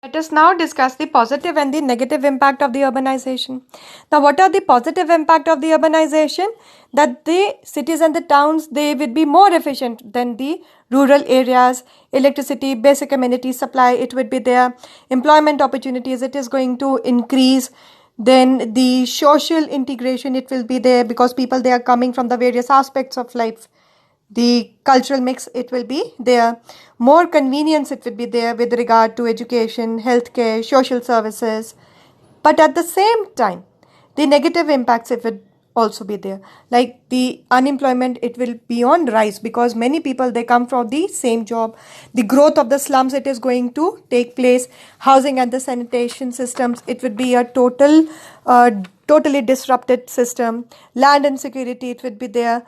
Let us now discuss the positive and the negative impact of the urbanization. Now, what are the positive impact of the urbanization? That the cities and the towns, they would be more efficient than the rural areas. Electricity, basic amenity supply, it would be there. Employment opportunities, it is going to increase. Then the social integration, it will be there because people, they are coming from the various aspects of life. The cultural mix, it will be there. More convenience, it will be there with regard to education, healthcare, social services. But at the same time, the negative impacts, it would also be there. Like the unemployment, it will be on rise because many people, they come from the same job. The growth of the slums, it is going to take place. Housing and the sanitation systems, it would be a totally disrupted system. Land insecurity, it would be there.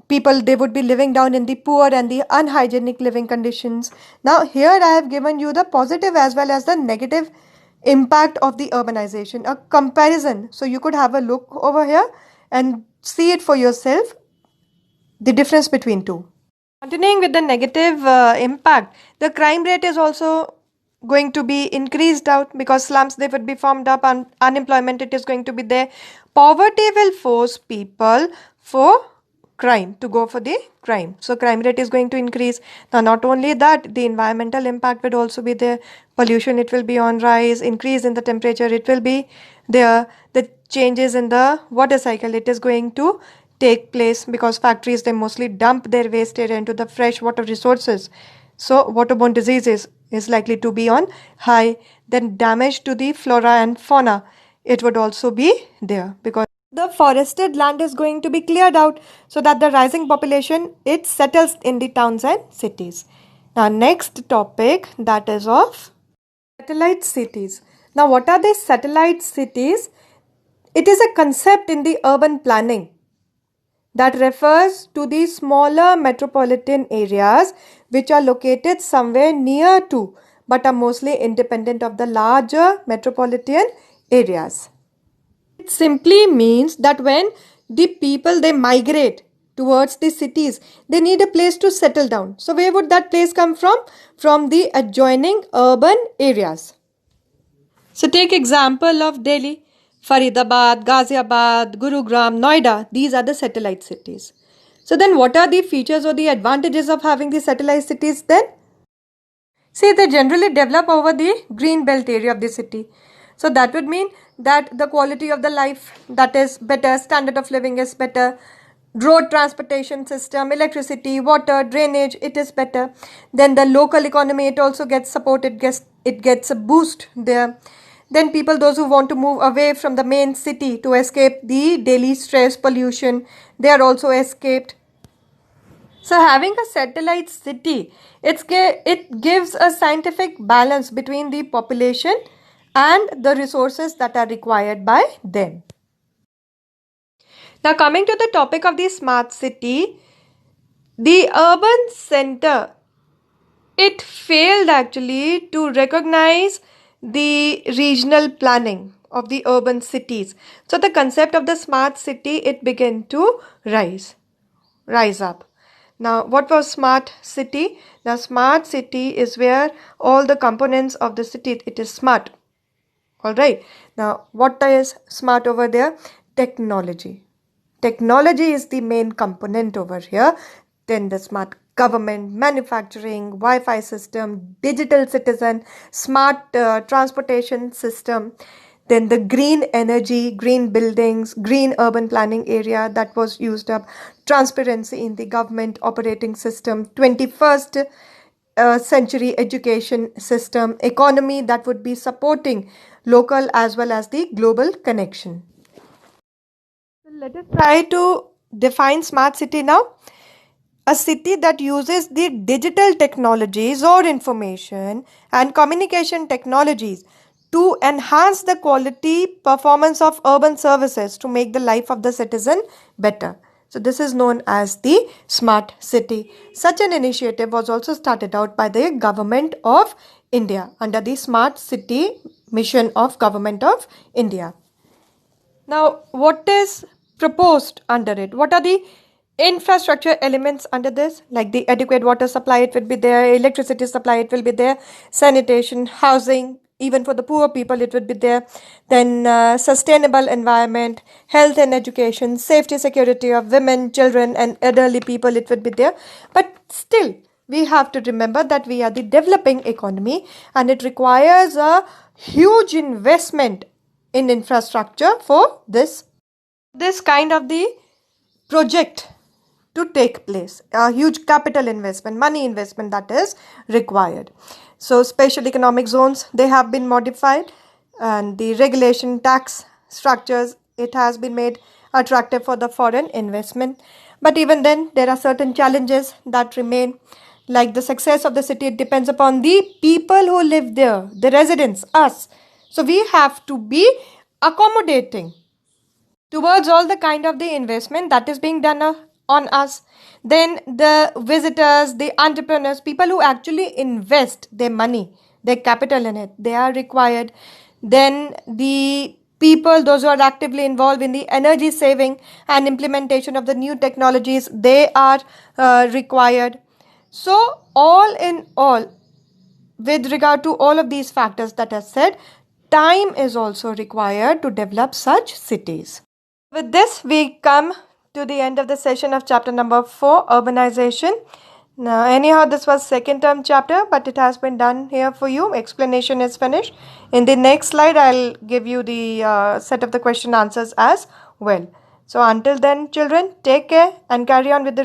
People, they would be living down in the poor and the unhygienic living conditions. Now here I have given you the positive as well as the negative impact of the urbanization, a comparison, so you could have a look over here and see it for yourself, the difference between two. Continuing with the negative impact, the crime rate is also going to be increased out because slums, they would be formed up, and unemployment, it is going to be there. Poverty will force people for crime, to go for the crime, so crime rate is going to increase. Now not only that, the environmental impact would also be there. Pollution, it will be on rise. Increase in the temperature, it will be there. The changes in the water cycle, it is going to take place because factories, they mostly dump their waste area into the fresh water resources, so waterborne diseases is likely to be on high. Then damage to the flora and fauna, it would also be there because the forested land is going to be cleared out so that the rising population, it settles in the towns and cities. Now next topic, that is of satellite cities. Now what are these satellite cities? It is a concept in the urban planning that refers to the smaller metropolitan areas which are located somewhere near to but are mostly independent of the larger metropolitan areas. It simply means that when the people, they migrate towards the cities, they need a place to settle down. So where would that place come from? From the adjoining urban areas. So take example of Delhi, Faridabad, Ghaziabad, Gurugram, Noida. These are the satellite cities. So then what are the features or the advantages of having the satellite cities then? See, they generally develop over the green belt area of the city. So that would mean that the quality of the life, that is better, standard of living is better, road transportation system, electricity, water, drainage, it is better. Then the local economy, it also gets supported, it gets a boost there. Then people, those who want to move away from the main city to escape the daily stress, pollution, they are also escaped. So having a satellite city, it gives a scientific balance between the population and the resources that are required by them. Now coming to the topic of the smart city, the urban center, it failed actually to recognize the regional planning of the urban cities. So the concept of the smart city, it began to rise up. Now, what was smart city? The smart city is where all the components of the city, it is smart. Alright. Now, what is smart over there? Technology. Technology is the main component over here. Then the smart government, manufacturing, Wi-Fi system, digital citizen, smart transportation system. Then the green energy, green buildings, green urban planning area that was used up, transparency in the government operating system, 21st century education system, economy that would be supporting local as well as the global connection. Let us try to define smart city now. A city that uses the digital technologies or information and communication technologies to enhance the quality performance of urban services to make the life of the citizen better. So this is known as the smart city. Such an initiative was also started out by the government of India under the smart city mission of government of India. Now what is proposed under it? What are the infrastructure elements under this? Like the adequate water supply, it will be there, electricity supply, it will be there, sanitation, housing, even for the poor people it would be there. Then sustainable environment, health and education, safety, security of women, children and elderly people, it would be there. But still, we have to remember that we are the developing economy and it requires a huge investment in infrastructure for this kind of the project to take place. A huge capital investment, money investment that is required. So special economic zones, they have been modified, and the regulation, tax structures, it has been made attractive for the foreign investment. But even then, there are certain challenges that remain. Like the success of the city, it depends upon the people who live there, the residents, us. So we have to be accommodating towards all the kind of the investment that is being done on us. Then the visitors, the entrepreneurs, people who actually invest their money, their capital in it, they are required. Then the people, those who are actively involved in the energy saving and implementation of the new technologies, they are required. So all in all, with regard to all of these factors that I said, time is also required to develop such cities. With this, we come to the end of the session of chapter number 4, urbanization. Now, anyhow, this was second term chapter, but it has been done here for you. Explanation is finished. In the next slide, I'll give you the set of the question answers as well. So until then, children, take care and carry on with the reading.